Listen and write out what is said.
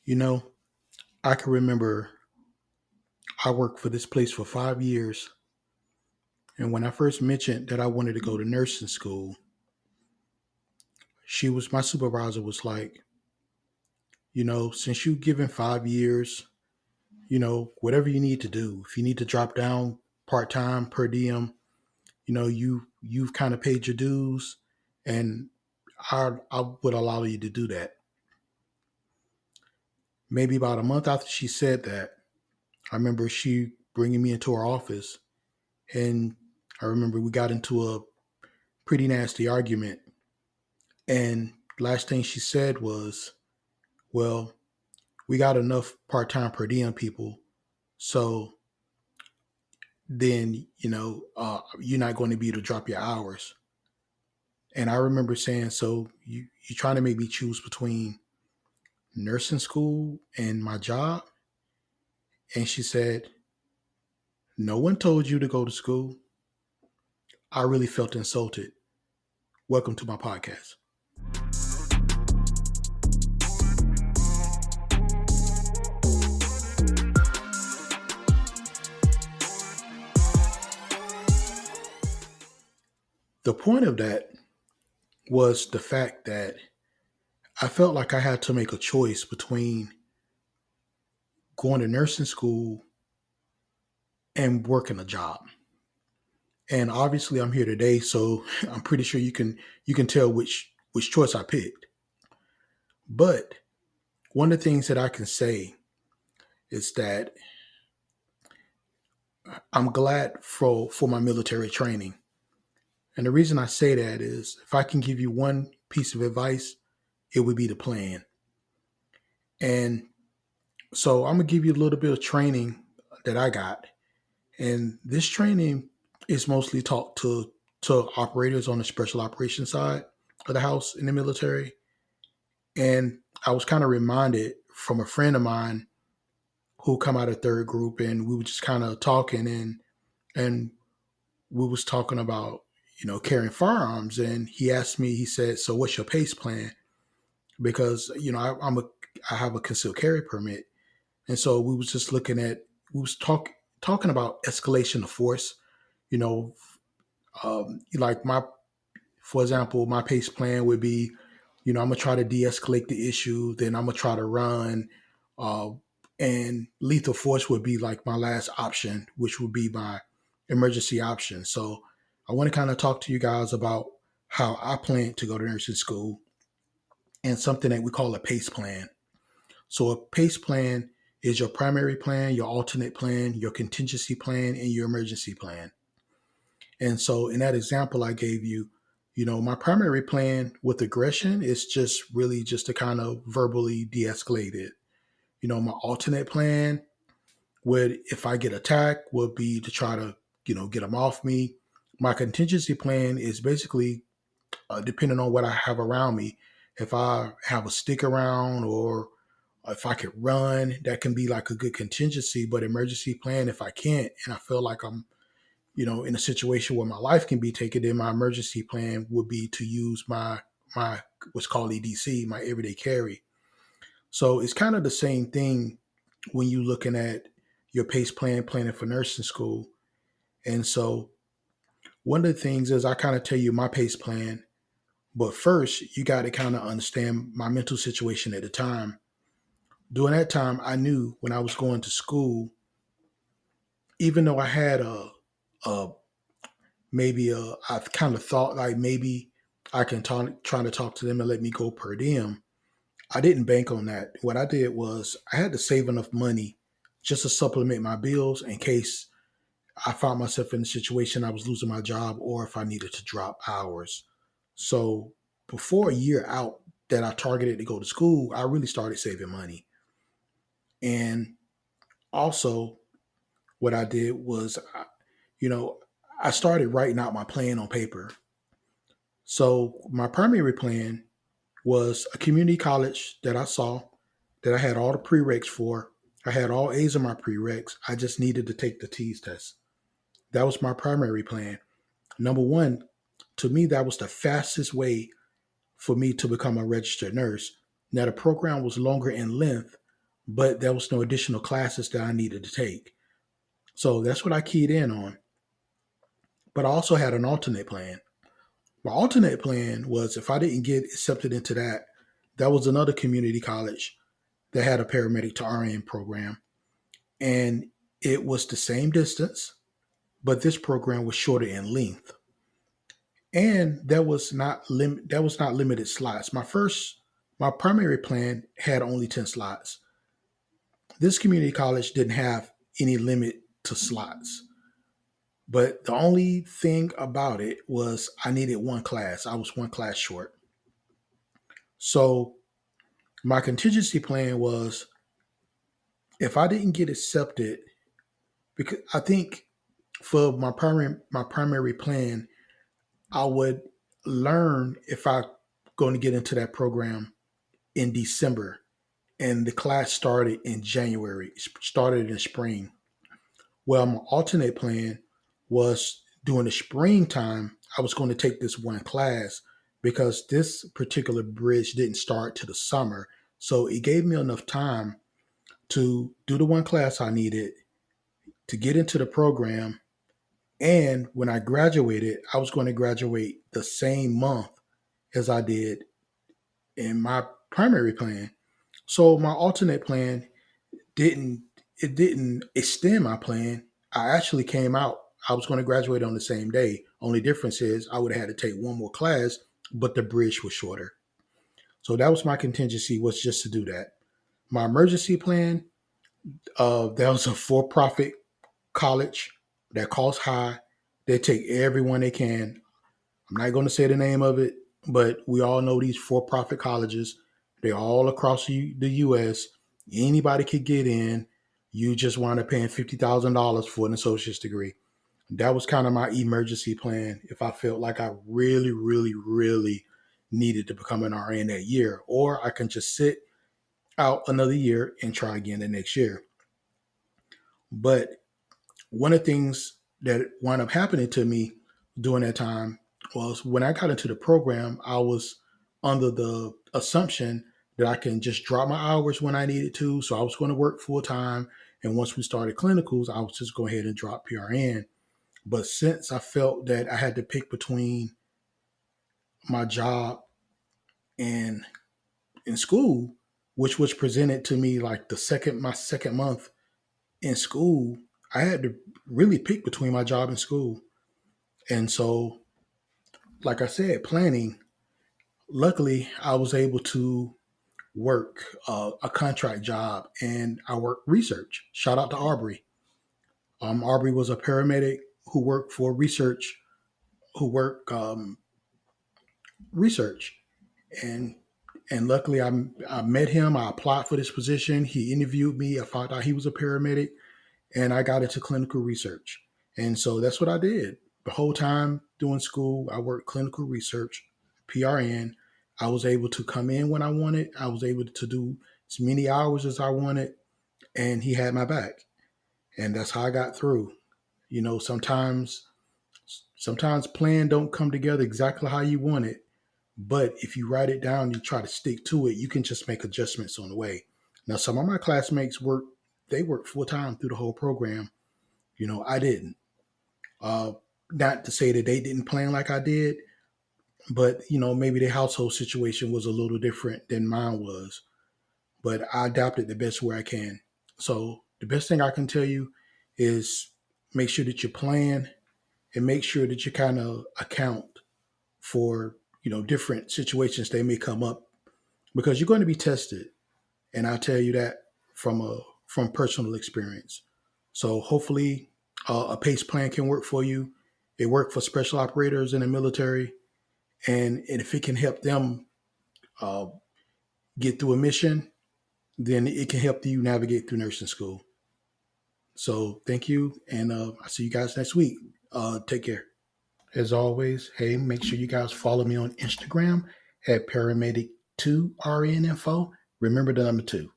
You know, I can remember I worked for this place for 5 years. And when I first mentioned that I wanted to go to nursing school, my supervisor was like, since you've given 5 years, whatever you need to do, if you need to drop down part time per diem, you've kind of paid your dues and I would allow you to do that. Maybe about a month after she said that, I remember she bringing me into her office and I remember we got into a pretty nasty argument. And last thing she said was, well, we got enough part time per diem people. So then, you're not going to be able to drop your hours. And I remember saying, so you're trying to make me choose between nursing school and my job? And she said, no one told you to go to school. I really felt insulted. Welcome to my podcast. The point of that was the fact that I felt like I had to make a choice between going to nursing school and working a job. And obviously I'm here today, so I'm pretty sure you can tell which choice I picked. But one of the things that I can say is that I'm glad for my military training. And the reason I say that is if I can give you one piece of advice, it would be the plan. And so I'm gonna give you a little bit of training that I got. And this training is mostly taught to operators on the special operations side of the house in the military. And I was kind of reminded from a friend of mine who come out of third group, and we were just kind of talking, and we was talking about carrying firearms, and he asked me, he said, "So what's your PACE plan?" Because I have a concealed carry permit, and so we was just looking at we was talking about escalation of force. You know, like for example, my PACE plan would be, I'm gonna try to de-escalate the issue, then I'm gonna try to run, uh, and lethal force would be like my last option, which would be my emergency option. So I want to kind of talk to you guys about how I plan to go to nursing school and something that we call a PACE plan. So a PACE plan is your primary plan, your alternate plan, your contingency plan, and your emergency plan. And so in that example I gave you, my primary plan with aggression is just really just to kind of verbally de-escalate it. My alternate plan would, if I get attacked, would be to try to, get them off me. My contingency plan is basically depending on what I have around me. If I have a stick around or if I could run, that can be like a good contingency. But emergency plan, if I can't, and I feel like I'm in a situation where my life can be taken, then my emergency plan would be to use my what's called EDC, my everyday carry. So it's kind of the same thing when you're looking at your PACE plan, planning for nursing school. And so one of the things is I kind of tell you my PACE plan, but first you got to kind of understand my mental situation at the time. During that time, I knew when I was going to school, even though I had a I kind of thought like maybe I can try to talk to them and let me go per diem. I didn't bank on that. What I did was I had to save enough money just to supplement my bills in case I found myself in a situation I was losing my job or if I needed to drop hours. So before a year out that I targeted to go to school, I really started saving money. And also, what I did was, you know, I started writing out my plan on paper. So my primary plan was a community college that I saw that I had all the prereqs for. I had all A's of my prereqs. I just needed to take the T's test. That was my primary plan. Number one, to me, that was the fastest way for me to become a registered nurse. Now, the program was longer in length, but there was no additional classes that I needed to take. So that's what I keyed in on. But I also had an alternate plan. My alternate plan was if I didn't get accepted into that, that was another community college that had a paramedic to RN program. And it was the same distance, but this program was shorter in length. And that was not limited slots. My primary plan had only 10 slots. This community college didn't have any limit to slots. But the only thing about it was I needed one class. I was one class short. So my contingency plan was if I didn't get accepted, because I think for my primary plan, I would learn if I going to get into that program in December, and the class started in January, started in spring. Well, my alternate plan was during the springtime, I was going to take this one class because this particular bridge didn't start to the summer. So it gave me enough time to do the one class I needed to get into the program. And when I graduated, I was going to graduate the same month as I did in my primary plan. So my alternate plan didn't it didn't extend my plan. I actually came out. I was going to graduate on the same day. Only difference is I would have had to take one more class, but the bridge was shorter. So that was my contingency, was just to do that. My emergency plan, that was a for-profit college that costs high. They take everyone they can. I'm not going to say the name of it, but we all know these for-profit colleges. They're all across the U.S. Anybody could get in. You just wind up paying $50,000 for an associate's degree. That was kind of my emergency plan if I felt like I really, really, really needed to become an RN that year, or I can just sit out another year and try again the next year. But one of the things that wound up happening to me during that time was when I got into the program, I was under the assumption that I can just drop my hours when I needed to. So I was going to work full time. And once we started clinicals, I was just go ahead and drop PRN. But since I felt that I had to pick between my job and in school, which was presented to me like my second month in school, I had to really pick between my job and school. And so, like I said, planning, luckily, I was able to work a contract job and I worked research. Shout out to Aubrey. Aubrey was a paramedic who worked for research, who worked research. And and luckily, I met him. I applied for this position. He interviewed me. I found out he was a paramedic and I got into clinical research. And so that's what I did. The whole time doing school, I worked clinical research, PRN. I was able to come in when I wanted. I was able to do as many hours as I wanted, and he had my back. And that's how I got through. You know, sometimes plan don't come together exactly how you want it, but if you write it down, you try to stick to it, you can just make adjustments on the way. Now, some of my classmates they work full time through the whole program. You know, I didn't. Uh, Not to say that they didn't plan like I did, but you know, maybe their household situation was a little different than mine was. But I adapted the best way I can. So the best thing I can tell you is make sure that you plan and make sure that you kind of account for, you know, different situations they may come up because you're going to be tested. And I tell you that from personal experience. So hopefully, a PACE plan can work for you. It worked for special operators in the military, and if it can help them uh, get through a mission, then it can help you navigate through nursing school. So thank you, and I'll see you guys next week. Take care. As always, hey, make sure you guys follow me on Instagram at Paramedic2RNinfo. Remember the number 2.